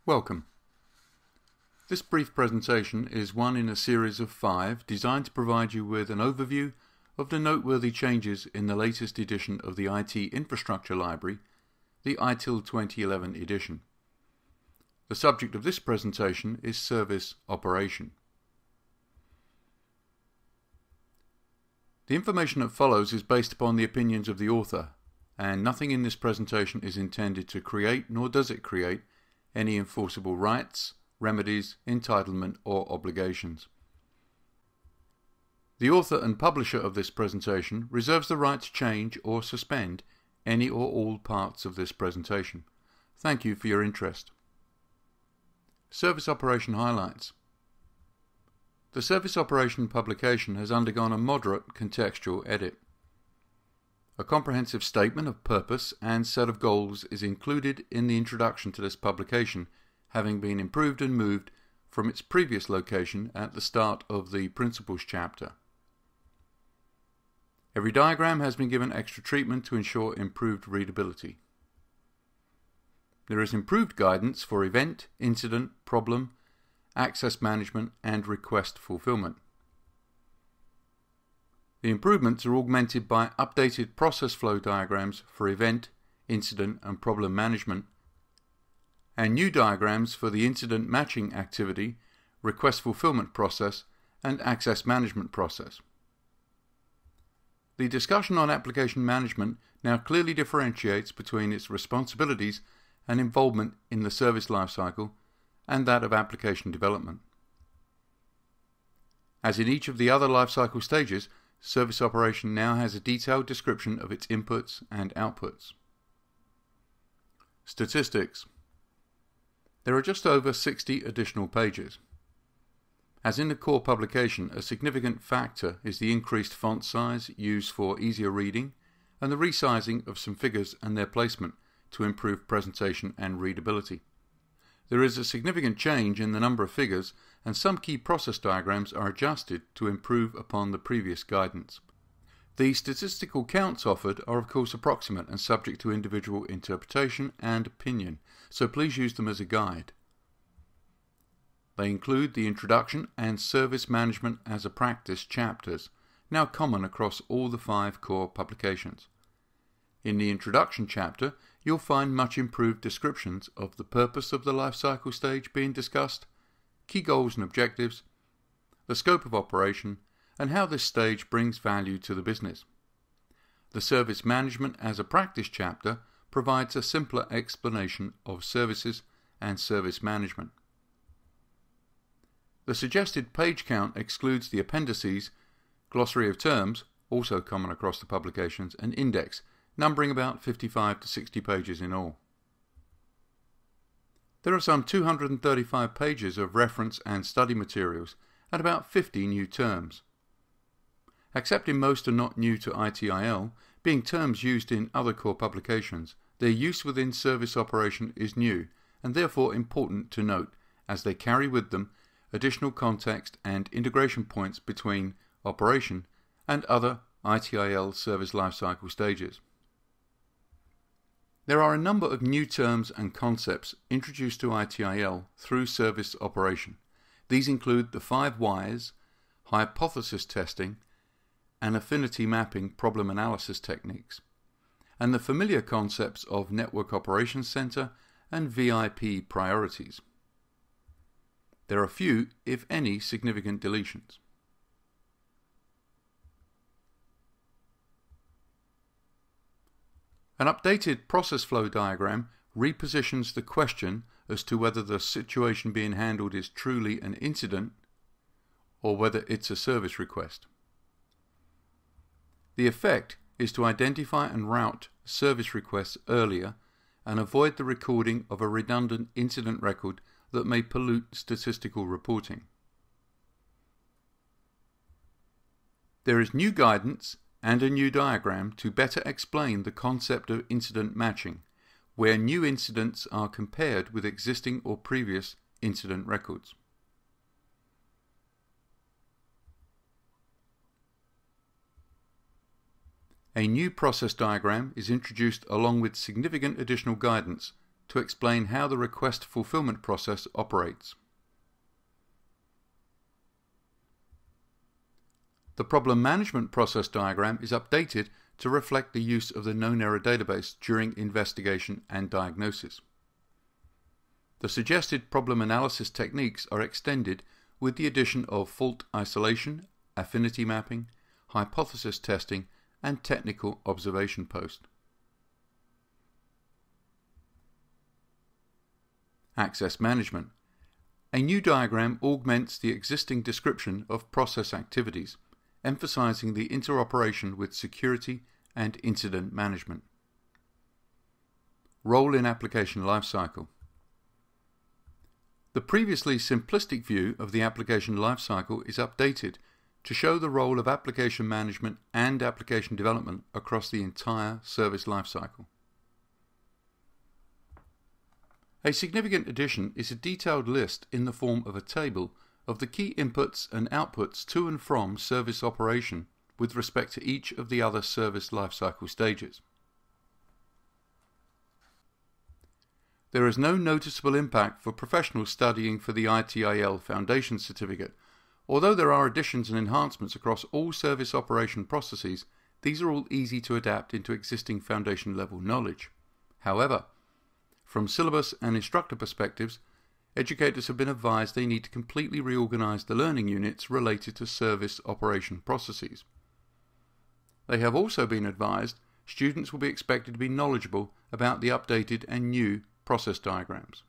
Welcome. This brief presentation is one in a series of 5 designed to provide you with an overview of the noteworthy changes in the latest edition of the IT Infrastructure Library, the ITIL 2011 edition. The subject of this presentation is service operation. The information that follows is based upon the opinions of the author, and nothing in this presentation is intended to create, nor does it create, any enforceable rights, remedies, entitlement, or obligations. The author and publisher of this presentation reserves the right to change or suspend any or all parts of this presentation. Thank you for your interest. Service operation highlights. The service operation publication has undergone a moderate contextual edit. A comprehensive statement of purpose and set of goals is included in the introduction to this publication, having been improved and moved from its previous location at the start of the Principles chapter. Every diagram has been given extra treatment to ensure improved readability. There is improved guidance for event, incident, problem, access management, and request fulfillment. The improvements are augmented by updated process flow diagrams for event, incident, and problem management, and new diagrams for the incident matching activity, request fulfillment process, and access management process. The discussion on application management now clearly differentiates between its responsibilities and involvement in the service lifecycle and that of application development. As in each of the other lifecycle stages, service operation now has a detailed description of its inputs and outputs. Statistics. There are just over 60 additional pages. As in the core publication, a significant factor is the increased font size used for easier reading and the resizing of some figures and their placement to improve presentation and readability. There is a significant change in the number of figures, and some key process diagrams are adjusted to improve upon the previous guidance. The statistical counts offered are of course approximate and subject to individual interpretation and opinion, so please use them as a guide. They include the Introduction and Service Management as a Practice chapters, now common across all the 5 core publications. In the Introduction chapter, you'll find much improved descriptions of the purpose of the lifecycle stage being discussed, key goals and objectives, the scope of operation, and how this stage brings value to the business. The Service Management as a Practice chapter provides a simpler explanation of services and service management. The suggested page count excludes the appendices, glossary of terms, also common across the publications, and index, numbering about 55 to 60 pages in all. There are some 235 pages of reference and study materials and about 50 new terms. Accepting most are not new to ITIL, being terms used in other core publications, their use within service operation is new and therefore important to note, as they carry with them additional context and integration points between operation and other ITIL service lifecycle stages. There are a number of new terms and concepts introduced to ITIL through service operation. These include the 5 whys, hypothesis testing, and affinity mapping problem analysis techniques, and the familiar concepts of Network Operations Center and VIP priorities. There are few, if any, significant deletions. An updated process flow diagram repositions the question as to whether the situation being handled is truly an incident or whether it's a service request. The effect is to identify and route service requests earlier and avoid the recording of a redundant incident record that may pollute statistical reporting. There is new guidance and a new diagram to better explain the concept of incident matching, where new incidents are compared with existing or previous incident records. A new process diagram is introduced along with significant additional guidance to explain how the request fulfillment process operates. The problem management process diagram is updated to reflect the use of the known error database during investigation and diagnosis. The suggested problem analysis techniques are extended with the addition of fault isolation, affinity mapping, hypothesis testing, and technical observation post. Access management. A new diagram augments the existing description of process activities, emphasizing the interoperation with security and incident management. Role in application lifecycle. The previously simplistic view of the application lifecycle is updated to show the role of application management and application development across the entire service lifecycle. A significant addition is a detailed list in the form of a table of the key inputs and outputs to and from service operation with respect to each of the other service lifecycle stages. There is no noticeable impact for professionals studying for the ITIL Foundation Certificate. Although there are additions and enhancements across all service operation processes, these are all easy to adapt into existing foundation level knowledge. However, from syllabus and instructor perspectives, educators have been advised they need to completely reorganize the learning units related to service operation processes. They have also been advised students will be expected to be knowledgeable about the updated and new process diagrams.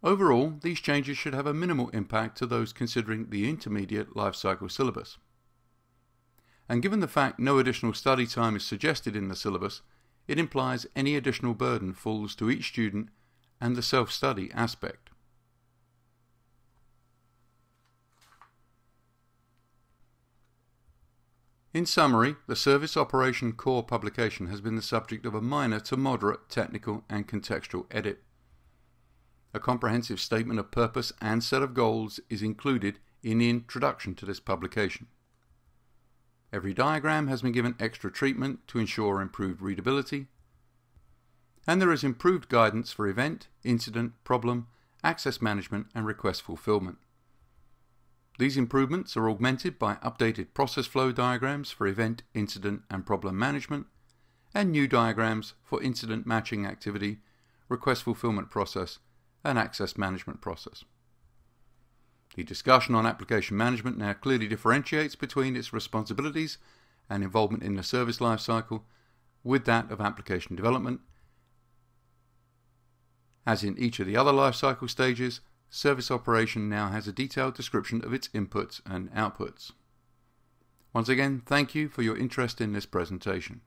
Overall, these changes should have a minimal impact to those considering the intermediate lifecycle syllabus. And given the fact no additional study time is suggested in the syllabus, it implies any additional burden falls to each student and the self-study aspect. In summary, the Service Operation Core publication has been the subject of a minor to moderate technical and contextual edit. A comprehensive statement of purpose and set of goals is included in the introduction to this publication. Every diagram has been given extra treatment to ensure improved readability, and there is improved guidance for event, incident, problem, access management, and request fulfillment. These improvements are augmented by updated process flow diagrams for event, incident, and problem management, and new diagrams for incident matching activity, request fulfillment process, and access management process. The discussion on application management now clearly differentiates between its responsibilities and involvement in the service lifecycle with that of application development. As in each of the other lifecycle stages, service operation now has a detailed description of its inputs and outputs. Once again, thank you for your interest in this presentation.